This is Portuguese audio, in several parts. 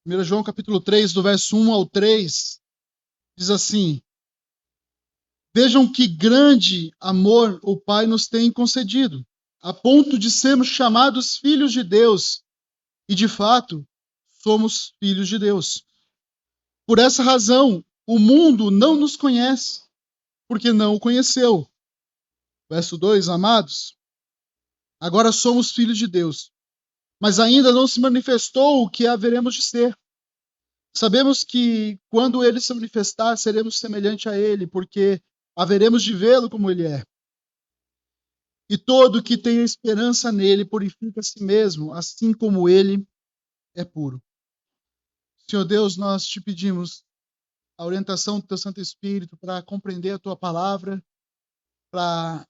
1 João capítulo 3, do verso 1 ao 3, diz assim: Vejam que grande amor o Pai nos tem concedido, a ponto de sermos chamados filhos de Deus, e de fato, somos filhos de Deus. Por essa razão, o mundo não nos conhece, porque não o conheceu. Verso 2, amados, agora somos filhos de Deus, mas ainda não se manifestou o que haveremos de ser. Sabemos que quando ele se manifestar, seremos semelhante a ele, porque haveremos de vê-lo como ele é. E todo que tem esperança nele purifica a si mesmo, assim como ele é puro. Senhor Deus, nós te pedimos a orientação do teu Santo Espírito para compreender a tua palavra, para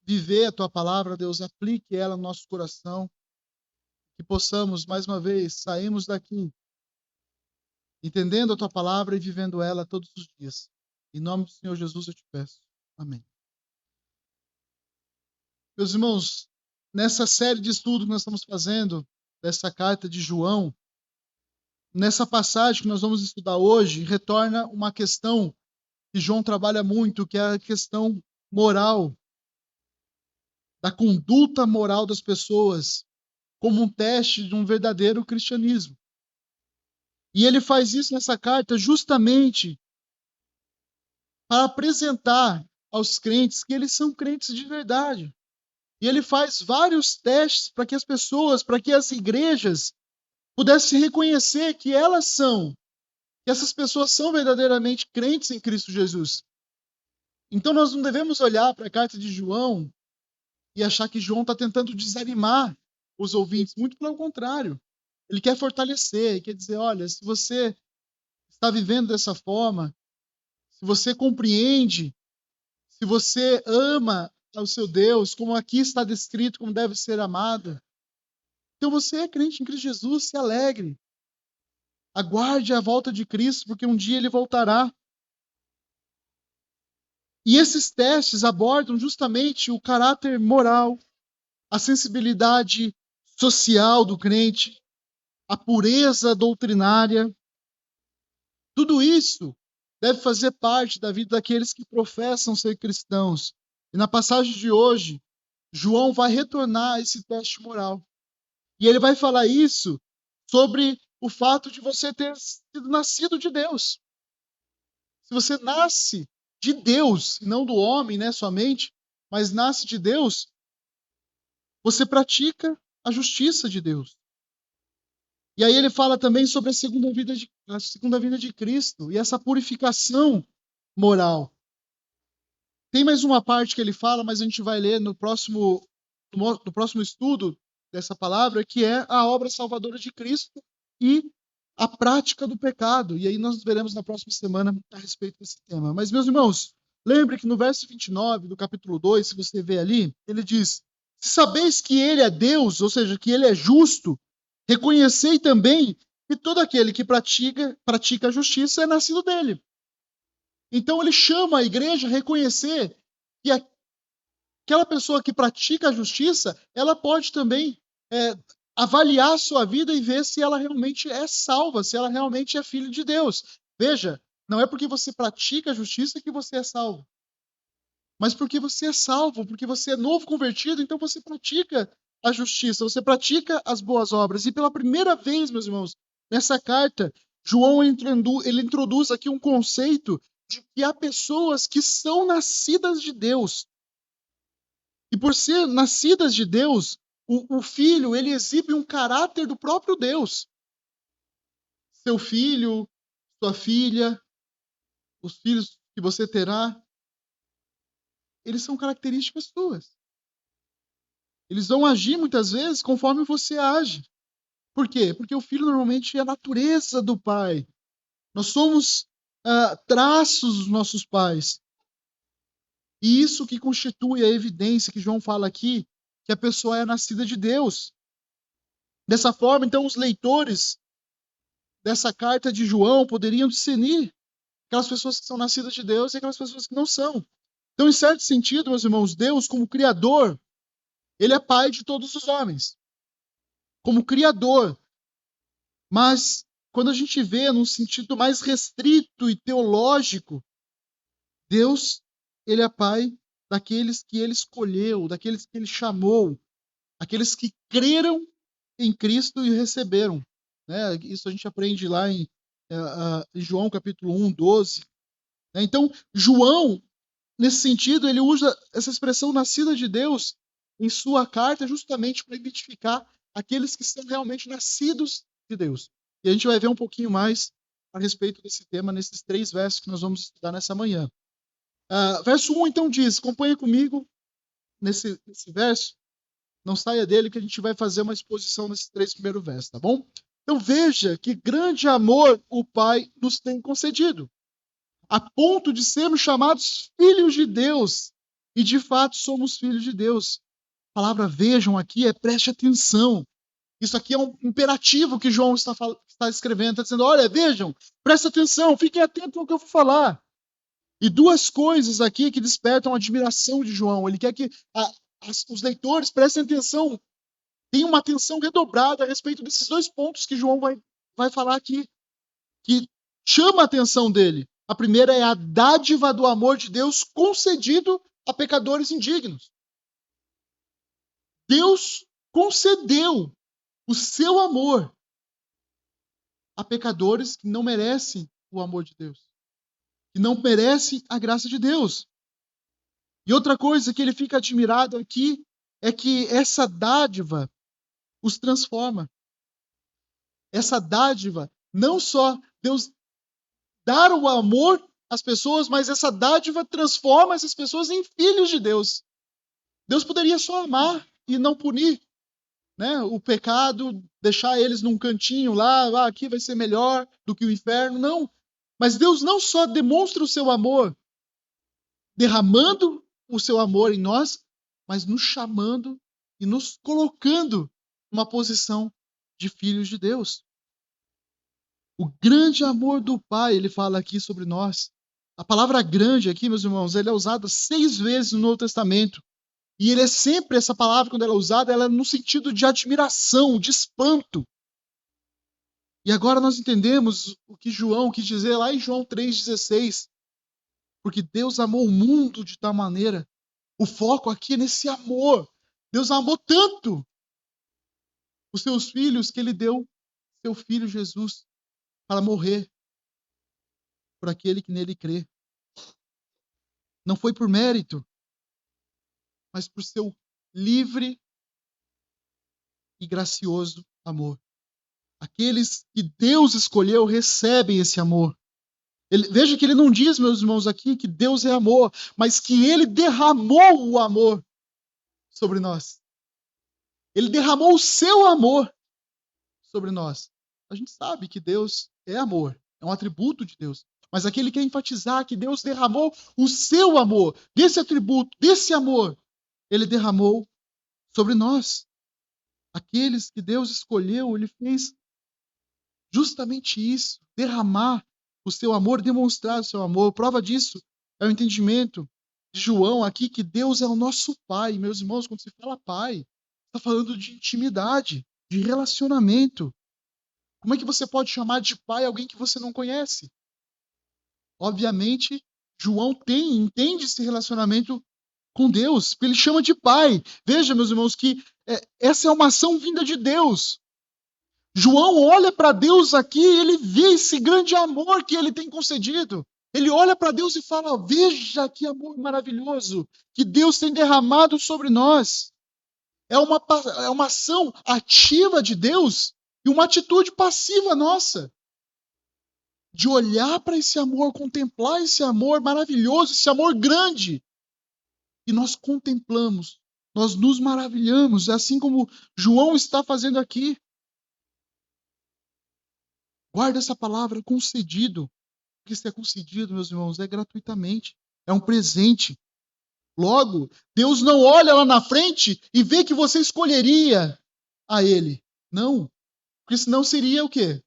viver a tua palavra, Deus, aplique ela no nosso coração, que possamos, mais uma vez, sairmos daqui entendendo a tua palavra e vivendo ela todos os dias. Em nome do Senhor Jesus eu te peço. Amém. Meus irmãos, nessa série de estudos que nós estamos fazendo, dessa carta de João, nessa passagem que nós vamos estudar hoje, retorna uma questão que João trabalha muito, que é a questão moral, da conduta moral das pessoas, como um teste de um verdadeiro cristianismo. E ele faz isso nessa carta justamente para apresentar aos crentes que eles são crentes de verdade. E ele faz vários testes para que as pessoas, para que as igrejas pudessem reconhecer que elas são, que essas pessoas são verdadeiramente crentes em Cristo Jesus. Então nós não devemos olhar para a carta de João e achar que João está tentando desanimar os ouvintes. Muito pelo contrário. Ele quer fortalecer, ele quer dizer, olha, se você está vivendo dessa forma, se você compreende, se você ama ao seu Deus, como aqui está descrito, como deve ser amado, então você é crente em Cristo Jesus, se alegre. Aguarde a volta de Cristo, porque um dia ele voltará. E esses testes abordam justamente o caráter moral, a sensibilidade social do crente, a pureza doutrinária. Tudo isso deve fazer parte da vida daqueles que professam ser cristãos. E na passagem de hoje, João vai retornar a esse teste moral. E ele vai falar isso sobre o fato de você ter sido nascido de Deus. Se você nasce de Deus, e não do homem, né, somente, mas nasce de Deus, você pratica a justiça de Deus. E aí ele fala também sobre a segunda vinda de Cristo e essa purificação moral. Tem mais uma parte que ele fala, mas a gente vai ler no próximo estudo dessa palavra, que é a obra salvadora de Cristo e a prática do pecado. E aí nós veremos na próxima semana a respeito desse tema. Mas, meus irmãos, lembre que no verso 29 do capítulo 2, se você vê ali, ele diz: se sabeis que ele é Deus, ou seja, que ele é justo, reconhecei também que todo aquele que pratica a justiça é nascido dele. Então ele chama a igreja a reconhecer que aquela pessoa que pratica a justiça, ela pode também avaliar a sua vida e ver se ela realmente é salva, se ela realmente é filho de Deus. Veja, não é porque você pratica a justiça que você é salvo, mas porque você é salvo, porque você é novo convertido, então você pratica a justiça, você pratica as boas obras. E pela primeira vez, meus irmãos, nessa carta, João ele introduz aqui um conceito de que há pessoas que são nascidas de Deus. E por ser nascidas de Deus, o filho, ele exibe um caráter do próprio Deus. Seu filho, sua filha, os filhos que você terá, eles são características suas. Eles vão agir muitas vezes conforme você age. Por quê? Porque o filho normalmente é a natureza do pai. Nós somos traços dos nossos pais. E isso que constitui a evidência que João fala aqui, que a pessoa é nascida de Deus. Dessa forma, então, os leitores dessa carta de João poderiam discernir aquelas pessoas que são nascidas de Deus e aquelas pessoas que não são. Então, em certo sentido, meus irmãos, Deus, como Criador, ele é pai de todos os homens. Como Criador. Mas quando a gente vê num sentido mais restrito e teológico, Deus, ele é pai daqueles que ele escolheu, daqueles que ele chamou, aqueles que creram em Cristo e receberam. Né? Isso a gente aprende lá em João capítulo 1, 12. Né? Então, João, nesse sentido, ele usa essa expressão nascida de Deus em sua carta justamente para identificar aqueles que são realmente nascidos de Deus. E a gente vai ver um pouquinho mais a respeito desse tema nesses 3 versos que nós vamos estudar nessa manhã. Verso 1, então, diz, acompanha comigo nesse verso, não saia dele que a gente vai fazer uma exposição nesses 3 primeiros versos, tá bom? Então veja que grande amor o Pai nos tem concedido, a ponto de sermos chamados filhos de Deus, e de fato somos filhos de Deus. A palavra vejam aqui preste atenção. Isso aqui é um imperativo que João está escrevendo, está dizendo, olha, vejam, preste atenção, fiquem atentos ao que eu vou falar. E 2 coisas aqui que despertam a admiração de João. Ele quer que os leitores prestem atenção, tenham uma atenção redobrada a respeito desses 2 pontos que João vai falar aqui, que chama a atenção dele. A primeira é a dádiva do amor de Deus concedido a pecadores indignos. Deus concedeu o seu amor a pecadores que não merecem o amor de Deus, que não merecem a graça de Deus. E outra coisa que ele fica admirado aqui é que essa dádiva os transforma. Essa dádiva, não só Deus dar o amor às pessoas, mas essa dádiva transforma essas pessoas em filhos de Deus. Deus poderia só amar e não punir, né, o pecado, deixar eles num cantinho lá, aqui vai ser melhor do que o inferno. Não. Mas Deus não só demonstra o seu amor, derramando o seu amor em nós, mas nos chamando e nos colocando numa posição de filhos de Deus. O grande amor do Pai, ele fala aqui sobre nós. A palavra grande aqui, meus irmãos, ela é usada 6 vezes no Novo Testamento. E ele é sempre, essa palavra, quando ela é usada, ela é no sentido de admiração, de espanto. E agora nós entendemos o que João quis dizer lá em João 3,16. Porque Deus amou o mundo de tal maneira. O foco aqui é nesse amor. Deus amou tanto os seus filhos que ele deu seu filho Jesus para morrer por aquele que nele crê. Não foi por mérito, mas por seu livre e gracioso amor. Aqueles que Deus escolheu recebem esse amor. Veja que ele não diz, meus irmãos, aqui que Deus é amor, mas que ele derramou o amor sobre nós. Ele derramou o seu amor sobre nós. A gente sabe que Deus é amor, é um atributo de Deus. Mas aqui ele quer enfatizar que Deus derramou o seu amor, desse atributo, desse amor, ele derramou sobre nós. Aqueles que Deus escolheu, ele fez justamente isso, derramar o seu amor, demonstrar o seu amor. Prova disso é o entendimento de João aqui, que Deus é o nosso Pai. Meus irmãos, quando se fala Pai, está falando de intimidade, de relacionamento. Como é que você pode chamar de pai alguém que você não conhece? Obviamente, João entende esse relacionamento com Deus, porque ele chama de pai. Veja, meus irmãos, que essa é uma ação vinda de Deus. João olha para Deus aqui e ele vê esse grande amor que ele tem concedido. Ele olha para Deus e fala, veja que amor maravilhoso que Deus tem derramado sobre nós. É uma ação ativa de Deus e uma atitude passiva nossa. De olhar para esse amor, contemplar esse amor maravilhoso, esse amor grande. E nós contemplamos, nós nos maravilhamos, assim como João está fazendo aqui. Guarda essa palavra, concedido. Porque se é concedido, meus irmãos, é gratuitamente. É um presente. Logo, Deus não olha lá na frente e vê que você escolheria a Ele. Não. Porque senão seria o quê?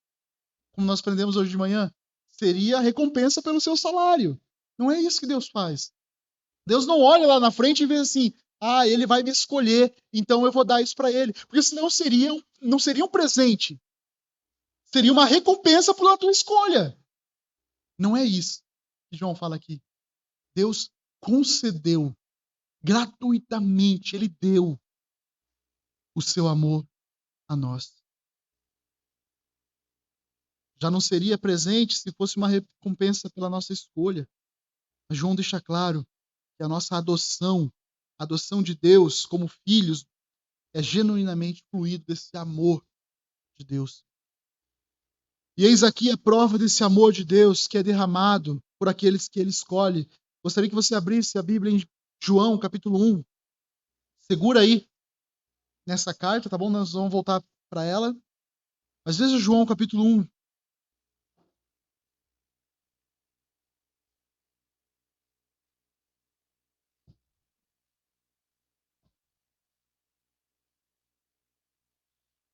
Como nós aprendemos hoje de manhã, seria a recompensa pelo seu salário. Não é isso que Deus faz. Deus não olha lá na frente e vê assim, ele vai me escolher, então eu vou dar isso para ele. Porque senão não seria um presente. Seria uma recompensa pela tua escolha. Não é isso que João fala aqui. Deus concedeu gratuitamente, ele deu o seu amor a nós. Já não seria presente se fosse uma recompensa pela nossa escolha. Mas João deixa claro que a nossa adoção, a adoção de Deus como filhos, é genuinamente fluído desse amor de Deus. E eis aqui a prova desse amor de Deus que é derramado por aqueles que ele escolhe. Gostaria que você abrisse a Bíblia em João, capítulo 1. Segura aí nessa carta, tá bom? Nós vamos voltar para ela. Mas veja João, capítulo 1.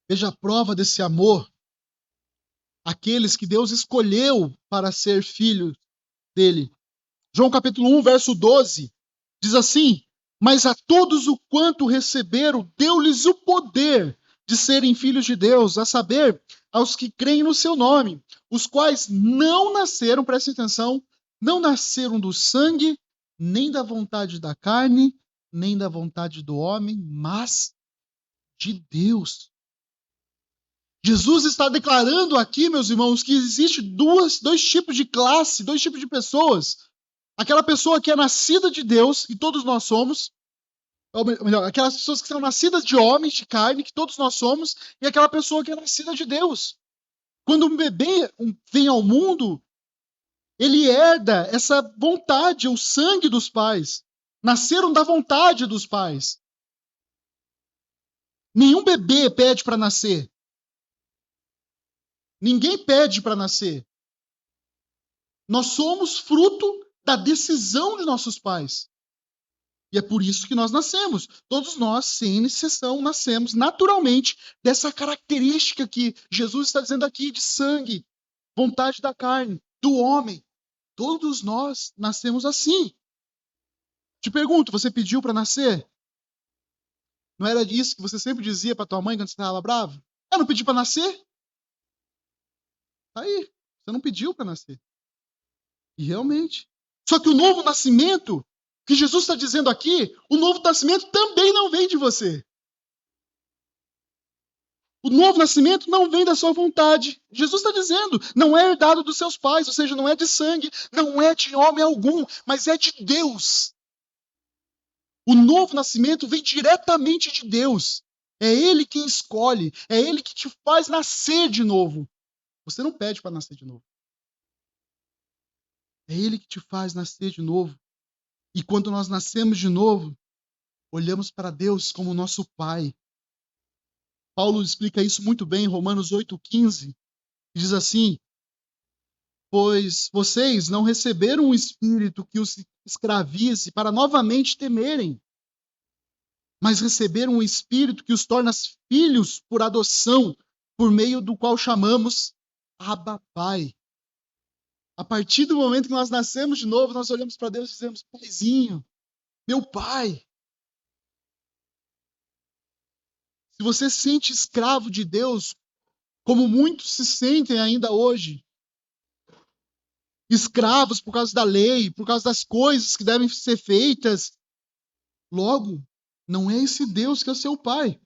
Veja a prova desse amor. Aqueles que Deus escolheu para ser filhos dele. João capítulo 1, verso 12, diz assim: mas a todos o quanto receberam, deu-lhes o poder de serem filhos de Deus, a saber, aos que creem no seu nome, os quais não nasceram, prestem atenção, não nasceram do sangue, nem da vontade da carne, nem da vontade do homem, mas de Deus. Jesus está declarando aqui, meus irmãos, que existe dois tipos de classe, dois tipos de pessoas. Aquela pessoa que é nascida de Deus, e todos nós somos, ou melhor, aquelas pessoas que são nascidas de homens, de carne, que todos nós somos, e aquela pessoa que é nascida de Deus. Quando um bebê vem ao mundo, ele herda essa vontade, o sangue dos pais. Nasceram da vontade dos pais. Nenhum bebê pede para nascer. Ninguém pede para nascer. Nós somos fruto da decisão de nossos pais. E é por isso que nós nascemos. Todos nós, sem exceção, nascemos naturalmente dessa característica que Jesus está dizendo aqui de sangue, vontade da carne, do homem. Todos nós nascemos assim. Te pergunto, você pediu para nascer? Não era isso que você sempre dizia para tua mãe quando você estava bravo? Eu não pedi para nascer? Tá aí, você não pediu para nascer. E realmente. Só que o novo nascimento, que Jesus está dizendo aqui, o novo nascimento também não vem de você. O novo nascimento não vem da sua vontade. Jesus está dizendo, não é herdado dos seus pais, ou seja, não é de sangue, não é de homem algum, mas é de Deus. O novo nascimento vem diretamente de Deus. É Ele quem escolhe, é Ele que te faz nascer de novo. Você não pede para nascer de novo. É Ele que te faz nascer de novo. E quando nós nascemos de novo, olhamos para Deus como nosso Pai. Paulo explica isso muito bem em Romanos 8,15. Diz assim: pois vocês não receberam um espírito que os escravize para novamente temerem, mas receberam um espírito que os torna filhos por adoção, por meio do qual chamamos Abba Pai. A partir do momento que nós nascemos de novo, nós olhamos para Deus e dizemos: Paizinho, meu Pai. Se você se sente escravo de Deus, como muitos se sentem ainda hoje, escravos por causa da lei, por causa das coisas que devem ser feitas, logo, não é esse Deus que é o seu pai.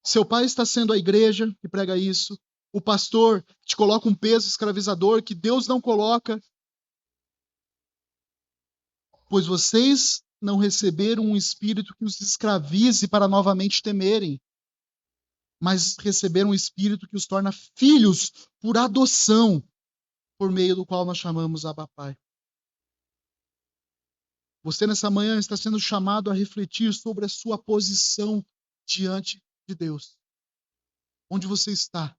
Seu pai está sendo a igreja que prega isso, o pastor te coloca um peso escravizador que Deus não coloca, pois vocês não receberam um espírito que os escravize para novamente temerem, mas receberam um espírito que os torna filhos por adoção, por meio do qual nós chamamos Abba Pai. Você nessa manhã está sendo chamado a refletir sobre a sua posição diante de Deus. Onde você está?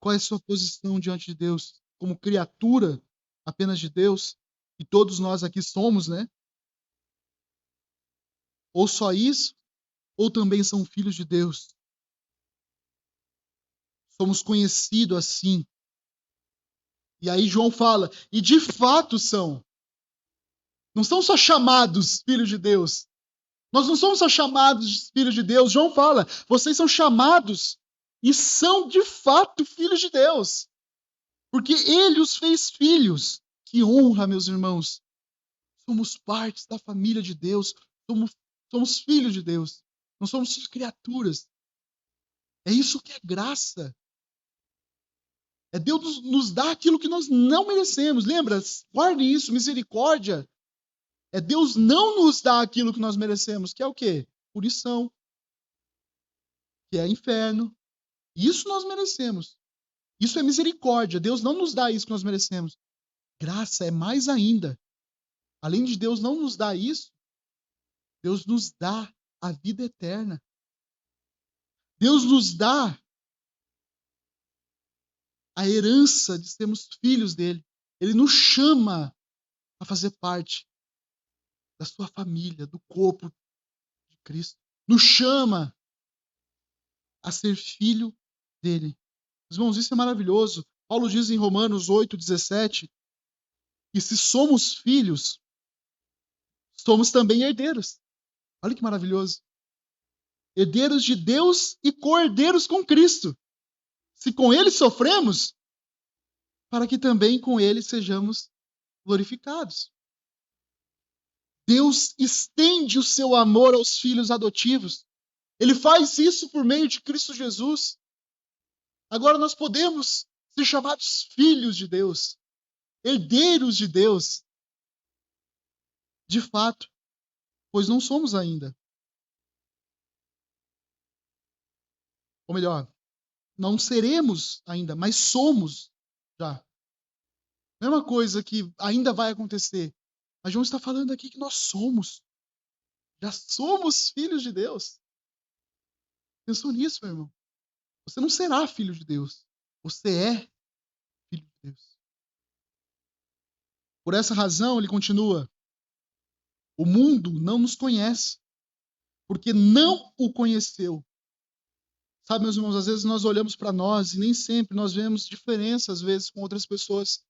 Qual é a sua posição diante de Deus? Como criatura apenas de Deus? E todos nós aqui somos, né? Ou só isso, ou também são filhos de Deus. Somos conhecidos assim. E aí João fala, e de fato são. Não são só chamados filhos de Deus. Nós não somos só chamados filhos de Deus. João fala, vocês são chamados e são de fato filhos de Deus. Porque ele os fez filhos. Que honra, meus irmãos. Somos partes da família de Deus. Somos filhos de Deus. Não somos suas criaturas. É isso que é graça. É Deus nos dar aquilo que nós não merecemos. Lembra? Guarde isso, misericórdia. É Deus não nos dar aquilo que nós merecemos, que é o quê? Punição, que é inferno. Isso nós merecemos. Isso é misericórdia. Deus não nos dá isso que nós merecemos. Graça é mais ainda. Além de Deus não nos dar isso, Deus nos dá a vida eterna. Deus nos dá a herança de sermos filhos dele. Ele nos chama a fazer parte da sua família, do corpo de Cristo. Nos chama a ser filho dele. Irmãos, isso é maravilhoso. Paulo diz em Romanos 8:17 que se somos filhos, somos também herdeiros. Olha que maravilhoso. Herdeiros de Deus e co-herdeiros com Cristo. Se com ele sofremos, para que também com ele sejamos glorificados. Deus estende o seu amor aos filhos adotivos. Ele faz isso por meio de Cristo Jesus. Agora nós podemos ser chamados filhos de Deus, herdeiros de Deus, de fato, pois não somos ainda. Ou melhor, não seremos ainda, mas somos já. Mesma coisa que ainda vai acontecer. Mas João está falando aqui que nós somos. Já somos filhos de Deus. Pensou nisso, meu irmão? Você não será filho de Deus. Você é filho de Deus. Por essa razão, ele continua. O mundo não nos conhece, porque não o conheceu. Sabe, meus irmãos, às vezes nós olhamos para nós e nem sempre nós vemos diferença, às vezes, com outras pessoas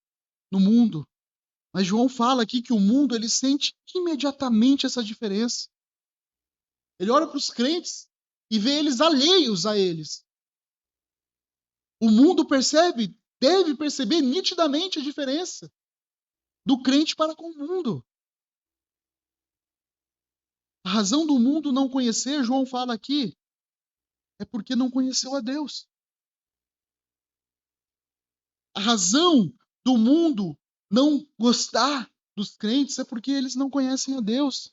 no mundo. Mas João fala aqui que o mundo, ele sente imediatamente essa diferença. Ele olha para os crentes e vê eles alheios a eles. O mundo deve perceber nitidamente a diferença do crente para com o mundo. A razão do mundo não conhecer, João fala aqui, é porque não conheceu a Deus. A razão do mundo não gostar dos crentes é porque eles não conhecem a Deus.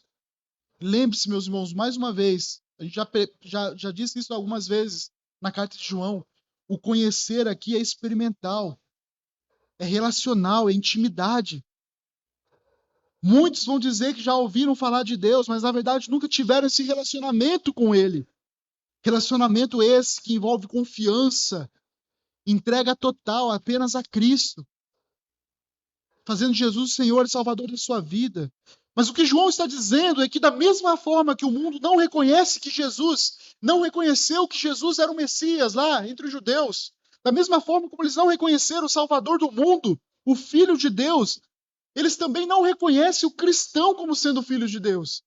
Lembre-se, meus irmãos, mais uma vez, a gente já disse isso algumas vezes na carta de João, o conhecer aqui é experimental, é relacional, é intimidade. Muitos vão dizer que já ouviram falar de Deus, mas na verdade nunca tiveram esse relacionamento com Ele. Relacionamento esse que envolve confiança, entrega total apenas a Cristo, fazendo Jesus o Senhor e Salvador da sua vida. Mas o que João está dizendo é que da mesma forma que o mundo não reconhece que Jesus, não reconheceu que Jesus era o Messias lá entre os judeus, da mesma forma como eles não reconheceram o Salvador do mundo, o Filho de Deus, eles também não reconhecem o cristão como sendo filho de Deus.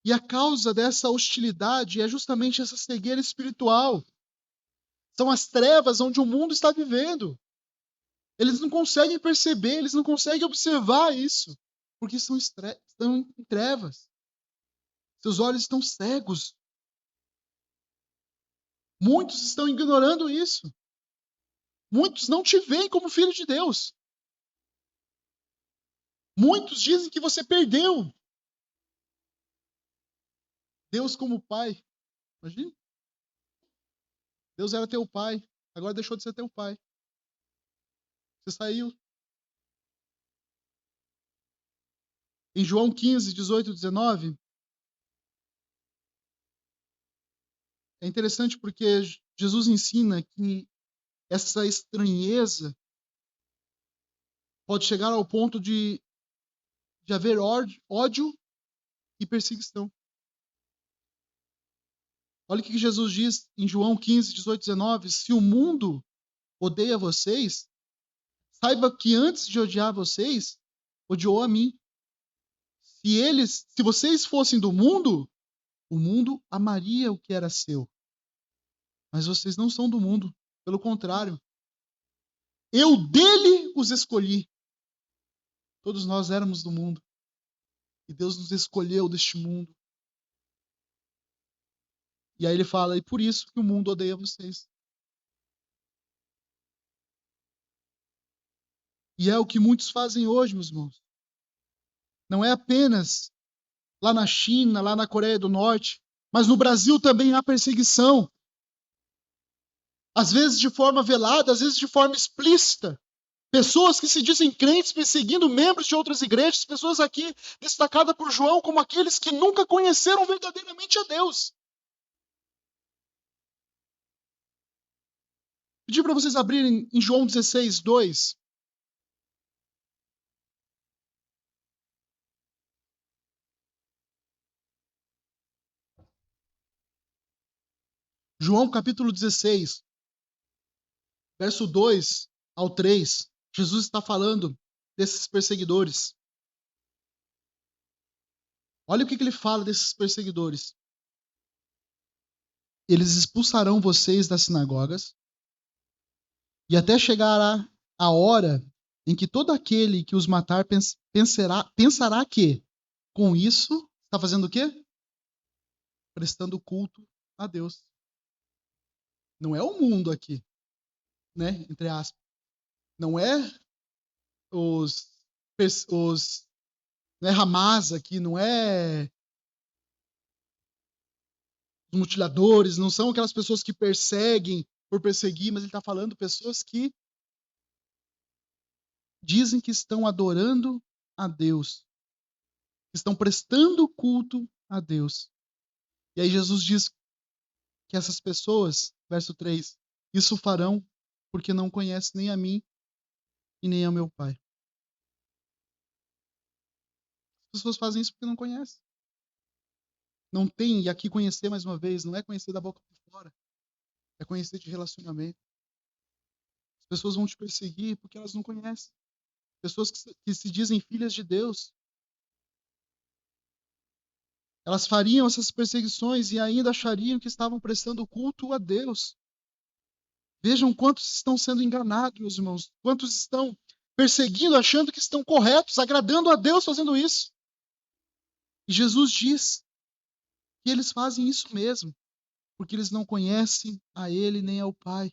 E a causa dessa hostilidade é justamente essa cegueira espiritual. São as trevas onde o mundo está vivendo. Eles não conseguem perceber, eles não conseguem observar isso, porque estão em trevas. Seus olhos estão cegos. Muitos estão ignorando isso. Muitos não te veem como filho de Deus. Muitos dizem que você perdeu Deus como pai. Imagina? Deus era teu pai, agora deixou de ser teu pai. Você saiu. Em João 15, 18 e 19, é interessante porque Jesus ensina que essa estranheza pode chegar ao ponto de haver ódio e perseguição. Olha o que Jesus diz em João 15, 18 e 19. Se o mundo odeia vocês, saiba que antes de odiar vocês, odiou a mim. Se vocês fossem do mundo, o mundo amaria o que era seu. Mas vocês não são do mundo. Pelo contrário, eu dele os escolhi. Todos nós éramos do mundo. E Deus nos escolheu deste mundo. E aí ele fala, e por isso que o mundo odeia vocês. E é o que muitos fazem hoje, meus irmãos. Não é apenas lá na China, lá na Coreia do Norte, mas no Brasil também há perseguição. Às vezes de forma velada, às vezes de forma explícita. Pessoas que se dizem crentes perseguindo membros de outras igrejas, pessoas aqui destacadas por João como aqueles que nunca conheceram verdadeiramente a Deus. Pedi para vocês abrirem em João 16, 2. João capítulo 16, verso 2 ao 3. Jesus está falando desses perseguidores. Olha o que ele fala desses perseguidores. Eles expulsarão vocês das sinagogas, e até chegar a hora em que todo aquele que os matar pensará que, com isso, está fazendo o quê? Prestando culto a Deus. Não é o mundo aqui, né? Entre aspas. Não é os não é Hamas aqui, não é os mutiladores, não são aquelas pessoas que perseguem por perseguir, mas ele está falando pessoas que dizem que estão adorando a Deus, que estão prestando culto a Deus. E aí Jesus diz que essas pessoas, verso 3, isso farão porque não conhecem nem a mim e nem ao meu Pai. As pessoas fazem isso porque não conhecem. Não tem, e aqui conhecer mais uma vez, não é conhecer da boca para fora, é conhecer de relacionamento. As pessoas vão te perseguir porque elas não conhecem. Pessoas que se dizem filhas de Deus, elas fariam essas perseguições e ainda achariam que estavam prestando culto a Deus. Vejam quantos estão sendo enganados, meus irmãos. Quantos estão perseguindo, achando que estão corretos, agradando a Deus fazendo isso. E Jesus diz que eles fazem isso mesmo, porque eles não conhecem a Ele nem ao Pai.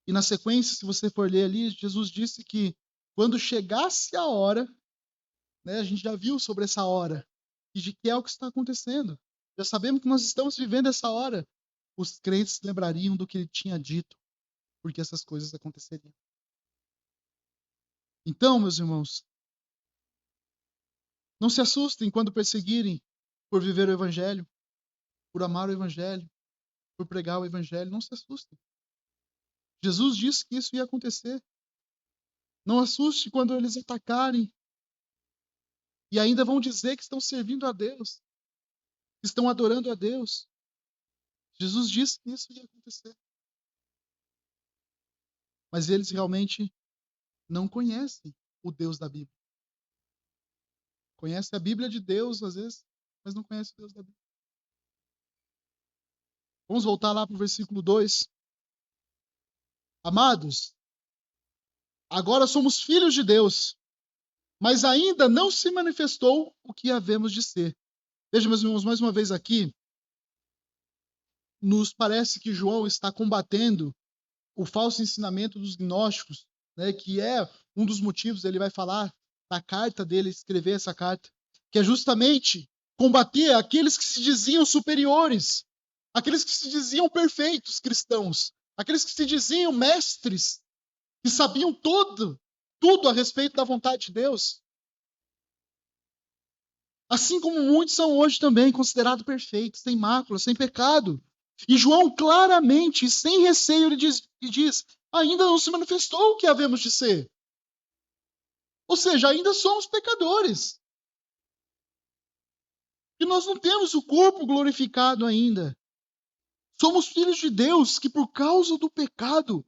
E na sequência, se você for ler ali, Jesus disse que quando chegasse a hora, né, a gente já viu sobre essa hora, e de que é o que está acontecendo. Já sabemos que nós estamos vivendo essa hora. Os crentes lembrariam do que ele tinha dito, porque essas coisas aconteceriam. Então, meus irmãos, não se assustem quando perseguirem por viver o Evangelho, por amar o Evangelho, por pregar o Evangelho. Não se assustem. Jesus disse que isso ia acontecer. Não assuste quando eles atacarem e ainda vão dizer que estão servindo a Deus, que estão adorando a Deus. Jesus disse que isso ia acontecer. Mas eles realmente não conhecem o Deus da Bíblia. Conhecem a Bíblia de Deus, às vezes, mas não conhecem o Deus da Bíblia. Vamos voltar lá para o versículo 2. Amados, agora somos filhos de Deus, mas ainda não se manifestou o que havemos de ser. Veja, meus irmãos, mais uma vez aqui, nos parece que João está combatendo o falso ensinamento dos gnósticos, né, que é um dos motivos, ele vai falar da carta dele, escrever essa carta, que é justamente combater aqueles que se diziam superiores, aqueles que se diziam perfeitos cristãos, aqueles que se diziam mestres, que sabiam tudo a respeito da vontade de Deus. Assim como muitos são hoje também considerados perfeitos, sem mácula, sem pecado. E João claramente, sem receio, ele diz: ainda não se manifestou o que havemos de ser. Ou seja, ainda somos pecadores. E nós não temos o corpo glorificado ainda. Somos filhos de Deus que, por causa do pecado,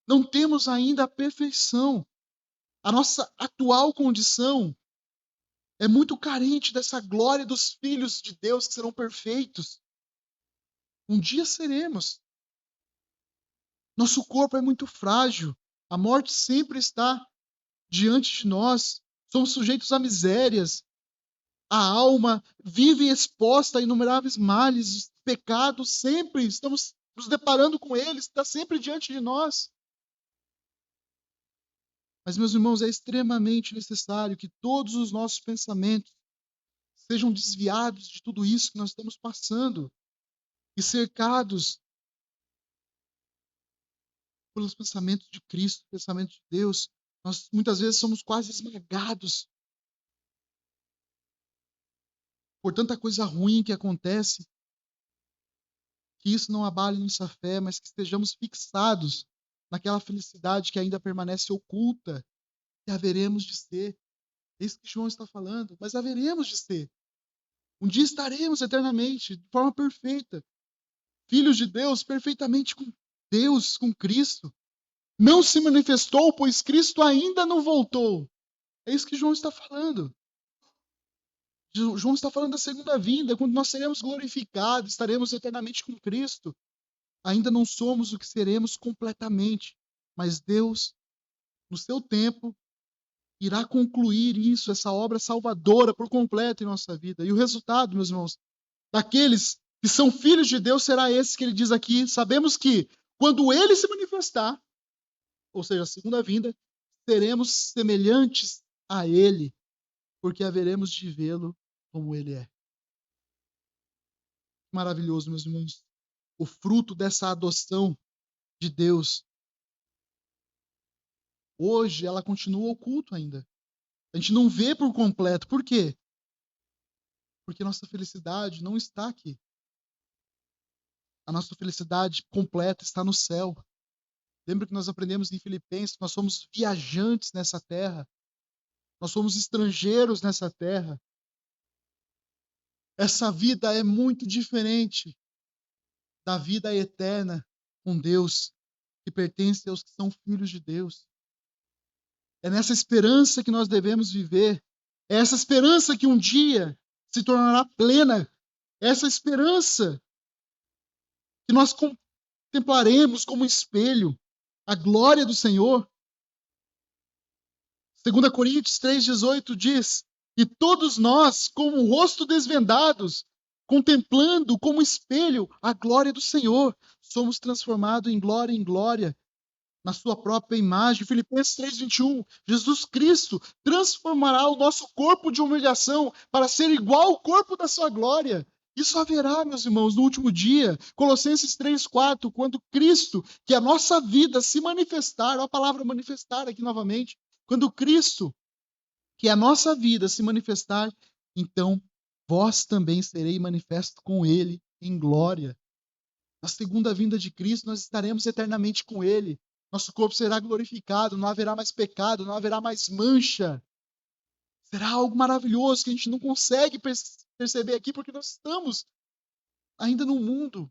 não temos ainda a perfeição. A nossa atual condição é muito carente dessa glória dos filhos de Deus que serão perfeitos. Um dia seremos. Nosso corpo é muito frágil. A morte sempre está diante de nós. Somos sujeitos a misérias. A alma vive exposta a inumeráveis males, pecados, sempre estamos nos deparando com eles, está sempre diante de nós. Mas, meus irmãos, é extremamente necessário que todos os nossos pensamentos sejam desviados de tudo isso que nós estamos passando e cercados pelos pensamentos de Cristo, pensamentos de Deus. Nós muitas vezes somos quase esmagados por tanta coisa ruim que acontece, que isso não abale nossa fé, mas que estejamos fixados naquela felicidade que ainda permanece oculta, que haveremos de ser. É isso que João está falando, mas haveremos de ser. Um dia estaremos eternamente, de forma perfeita, filhos de Deus, perfeitamente com Deus, com Cristo. Não se manifestou, pois Cristo ainda não voltou. É isso que João está falando. João está falando da segunda vinda, quando nós seremos glorificados, estaremos eternamente com Cristo. Ainda não somos o que seremos completamente, mas Deus, no seu tempo, irá concluir isso, essa obra salvadora por completo em nossa vida. E o resultado, meus irmãos, daqueles que são filhos de Deus será esse que ele diz aqui. Sabemos que quando ele se manifestar, ou seja, a segunda vinda, seremos semelhantes a ele, porque haveremos de vê-lo como ele é. Maravilhoso, meus irmãos. O fruto dessa adoção de Deus, hoje ela continua oculta ainda. A gente não vê por completo. Por quê? Porque nossa felicidade não está aqui. A nossa felicidade completa está no céu. Lembra que nós aprendemos em Filipenses, nós somos viajantes nessa terra. Nós somos estrangeiros nessa terra. Essa vida é muito diferente da vida eterna com Deus, que pertence aos que são filhos de Deus. É nessa esperança que nós devemos viver. É essa esperança que um dia se tornará plena. É essa esperança que nós contemplaremos como espelho a glória do Senhor. 2 Coríntios 3,18 diz: e todos nós, como o rosto desvendados, contemplando como espelho a glória do Senhor, somos transformados em glória, na sua própria imagem. Filipenses 3,21, Jesus Cristo transformará o nosso corpo de humilhação para ser igual ao corpo da sua glória. Isso haverá, meus irmãos, no último dia. Colossenses 3,4, quando Cristo, que a nossa vida se manifestar, olha a palavra manifestar aqui novamente, quando Cristo, que a nossa vida se manifestar, então vós também sereis manifesto com ele em glória. Na segunda vinda de Cristo, nós estaremos eternamente com ele. Nosso corpo será glorificado, não haverá mais pecado, não haverá mais mancha. Será algo maravilhoso que a gente não consegue perceber aqui, porque nós estamos ainda num mundo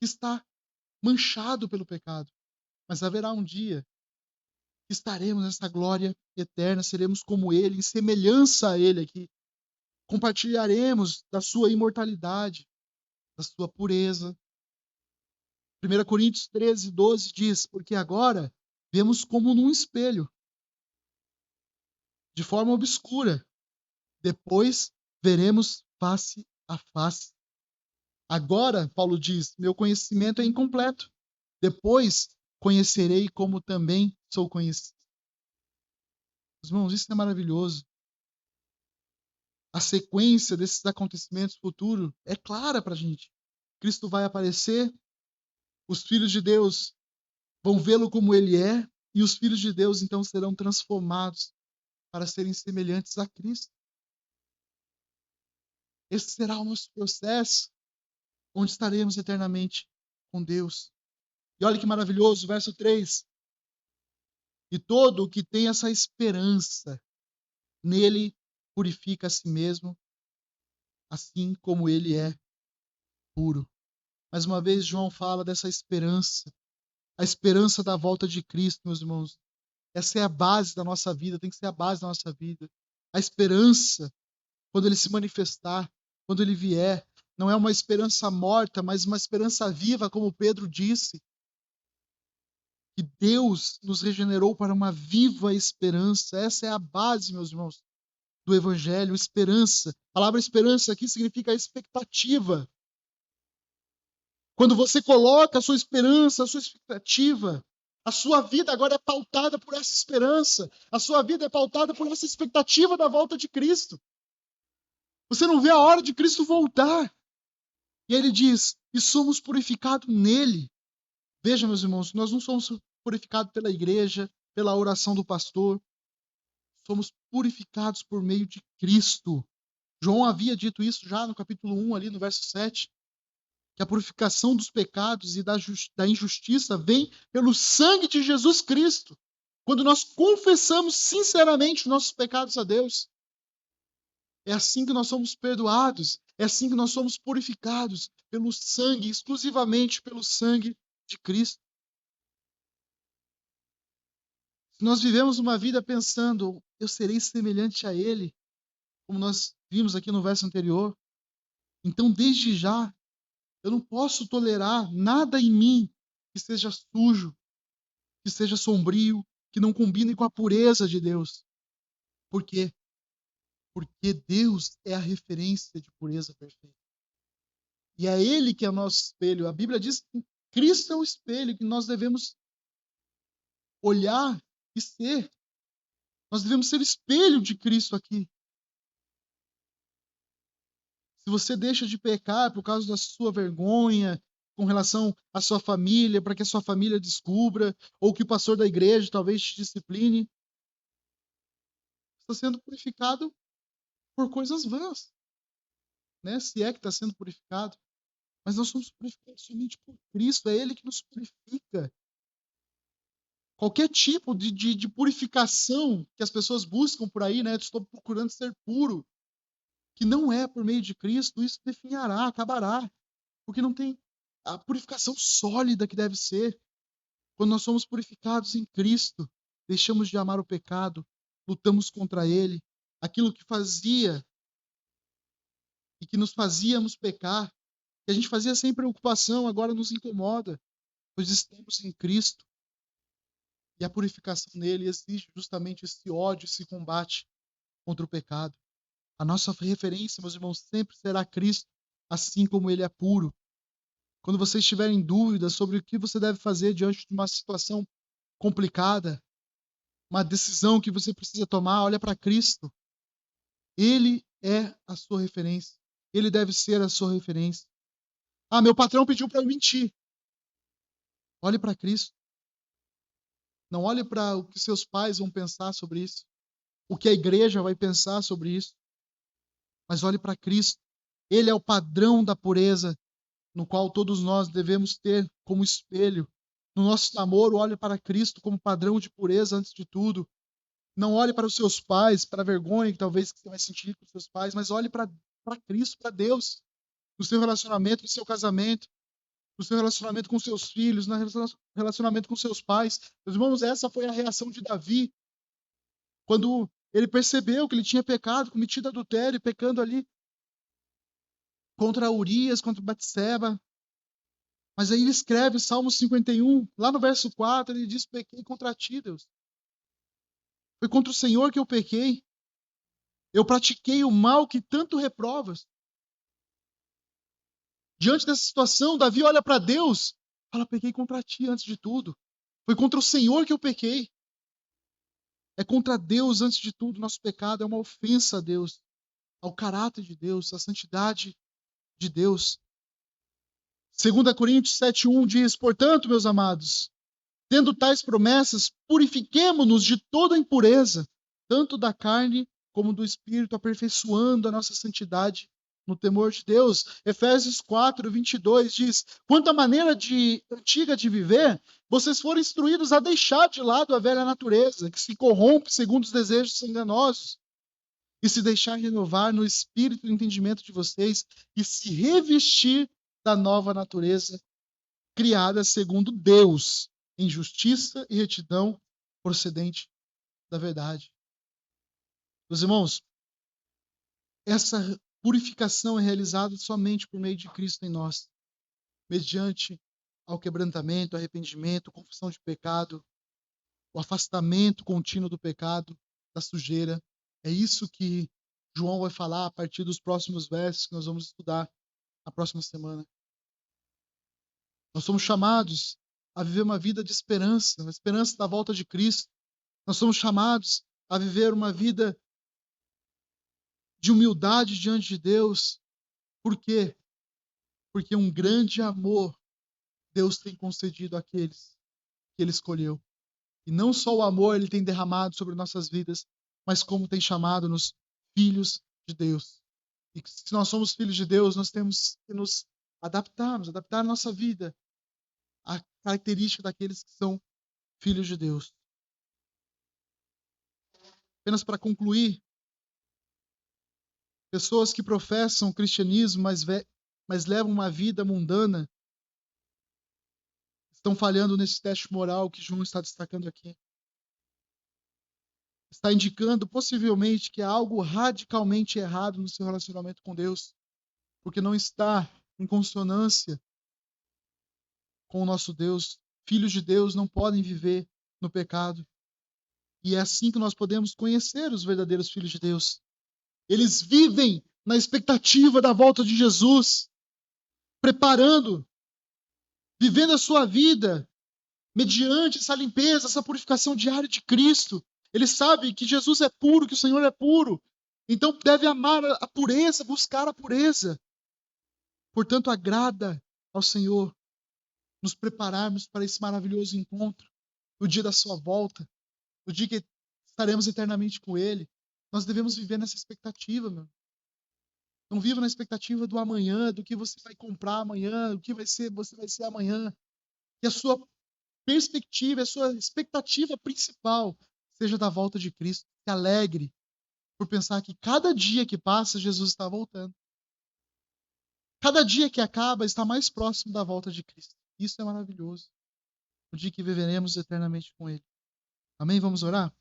que está manchado pelo pecado. Mas haverá um dia que estaremos nessa glória eterna, seremos como ele, em semelhança a ele aqui. Compartilharemos da sua imortalidade, da sua pureza. 1 Coríntios 13:12 diz: porque agora vemos como num espelho, de forma obscura. Depois veremos face a face. Agora, Paulo diz, meu conhecimento é incompleto. Depois conhecerei como também sou conhecido. Irmãos, isso é maravilhoso. A sequência desses acontecimentos futuros é clara para a gente. Cristo vai aparecer, os filhos de Deus vão vê-lo como ele é, e os filhos de Deus então serão transformados para serem semelhantes a Cristo. Esse será o nosso processo, onde estaremos eternamente com Deus. E olha que maravilhoso, verso 3. E todo o que tem essa esperança, nele purifica a si mesmo, assim como ele é puro. Mais uma vez, João fala dessa esperança, a esperança da volta de Cristo, meus irmãos. Essa é a base da nossa vida, tem que ser a base da nossa vida. A esperança, quando ele se manifestar, quando ele vier, não é uma esperança morta, mas uma esperança viva, como Pedro disse. que Deus nos regenerou para uma viva esperança. Essa é a base, meus irmãos, do Evangelho, esperança. A palavra esperança aqui significa expectativa. Quando você coloca a sua esperança, a sua expectativa, a sua vida agora é pautada por essa esperança. A sua vida é pautada por essa expectativa da volta de Cristo. Você não vê a hora de Cristo voltar. E aí ele diz, e somos purificados nele. Veja, meus irmãos, nós não somos purificados pela igreja, pela oração do pastor. Somos purificados por meio de Cristo. João havia dito isso já no capítulo 1, ali no verso 7, que a purificação dos pecados e da injustiça vem pelo sangue de Jesus Cristo. Quando nós confessamos sinceramente os nossos pecados a Deus, é assim que nós somos perdoados, é assim que nós somos purificados pelo sangue, exclusivamente pelo sangue de Cristo. Se nós vivemos uma vida pensando, eu serei semelhante a Ele, como nós vimos aqui no verso anterior, então desde já, eu não posso tolerar nada em mim que seja sujo, que seja sombrio, que não combine com a pureza de Deus. Por quê? Porque Deus é a referência de pureza perfeita. E é Ele que é o nosso espelho. A Bíblia diz que Cristo é o espelho que nós devemos olhar e ser. Nós devemos ser espelho de Cristo aqui. Se você deixa de pecar por causa da sua vergonha, com relação à sua família, para que a sua família descubra, ou que o pastor da igreja talvez te discipline, está sendo purificado por coisas vãs, né? Se é que está sendo purificado. Mas nós somos purificados somente por Cristo, é Ele que nos purifica. Qualquer tipo de purificação que as pessoas buscam por aí, né? Estou procurando ser puro, que não é por meio de Cristo, isso definhará, acabará. Porque não tem a purificação sólida que deve ser. Quando nós somos purificados em Cristo, deixamos de amar o pecado, lutamos contra ele. Aquilo que fazia e que nos fazíamos pecar, que a gente fazia sem preocupação, agora nos incomoda, pois estamos em Cristo. E a purificação nele exige justamente esse ódio, esse combate contra o pecado. A nossa referência, meus irmãos, sempre será Cristo, assim como ele é puro. Quando você estiver em dúvida sobre o que você deve fazer diante de uma situação complicada, uma decisão que você precisa tomar, olha para Cristo. Ele é a sua referência. Ele deve ser a sua referência. Ah, meu patrão pediu para eu mentir. Olhe para Cristo. Não olhe para o que seus pais vão pensar sobre isso, o que a igreja vai pensar sobre isso, mas olhe para Cristo. Ele é o padrão da pureza, no qual todos nós devemos ter como espelho. No nosso namoro, olhe para Cristo como padrão de pureza antes de tudo. Não olhe para os seus pais, para a vergonha que talvez você vai sentir com os seus pais, mas olhe para Cristo, para Deus, no seu relacionamento, no seu casamento, no seu relacionamento com seus filhos, no relacionamento com seus pais. Meus irmãos, essa foi a reação de Davi, quando ele percebeu que ele tinha pecado, cometido adultério, pecando ali contra Urias, contra Batseba. Mas aí ele escreve Salmo 51, lá no verso 4, ele diz, pequei contra ti, Deus. Foi contra o Senhor que eu pequei. Eu pratiquei o mal que tanto reprovas. Diante dessa situação, Davi olha para Deus, fala, pequei contra ti antes de tudo. Foi contra o Senhor que eu pequei. É contra Deus antes de tudo. Nosso pecado é uma ofensa a Deus, ao caráter de Deus, à santidade de Deus. 2 Coríntios 7:1 diz, portanto, meus amados, tendo tais promessas, purifiquemo-nos de toda impureza, tanto da carne como do espírito, aperfeiçoando a nossa santidade no temor de Deus. Efésios 4:22 diz, quanto à maneira antiga de viver, vocês foram instruídos a deixar de lado a velha natureza, que se corrompe segundo os desejos enganosos, e se deixar renovar no espírito do entendimento de vocês, e se revestir da nova natureza, criada segundo Deus, em justiça e retidão procedente da verdade. Meus irmãos, essa purificação é realizada somente por meio de Cristo em nós, mediante ao quebrantamento, arrependimento, confissão de pecado, o afastamento contínuo do pecado, da sujeira. É isso que João vai falar a partir dos próximos versos que nós vamos estudar na próxima semana. Nós somos chamados a viver uma vida de esperança, a esperança da volta de Cristo. Nós somos chamados a viver uma vida de humildade diante de Deus. Por quê? Porque um grande amor Deus tem concedido àqueles que Ele escolheu. E não só o amor Ele tem derramado sobre nossas vidas, mas como tem chamado-nos filhos de Deus. E se nós somos filhos de Deus, nós temos que nos adaptar a nossa vida à característica daqueles que são filhos de Deus. Apenas para concluir, pessoas que professam o cristianismo, mas levam uma vida mundana, estão falhando nesse teste moral que João está destacando aqui. Está indicando possivelmente que há algo radicalmente errado no seu relacionamento com Deus, porque não está em consonância com o nosso Deus. Filhos de Deus não podem viver no pecado. E é assim que nós podemos conhecer os verdadeiros filhos de Deus. Eles vivem na expectativa da volta de Jesus, preparando, vivendo a sua vida mediante essa limpeza, essa purificação diária de Cristo. Ele sabe que Jesus é puro, que o Senhor é puro. Então deve amar a pureza, buscar a pureza. Portanto, agrada ao Senhor nos prepararmos para esse maravilhoso encontro, o dia da sua volta, o dia que estaremos eternamente com Ele. Nós devemos viver nessa expectativa, meu. Não viva na expectativa do amanhã, do que você vai comprar amanhã, o que você vai ser amanhã. Que a sua perspectiva, a sua expectativa principal seja da volta de Cristo. Se alegre por pensar que cada dia que passa, Jesus está voltando. Cada dia que acaba está mais próximo da volta de Cristo. Isso é maravilhoso. O dia que viveremos eternamente com Ele. Amém? Vamos orar?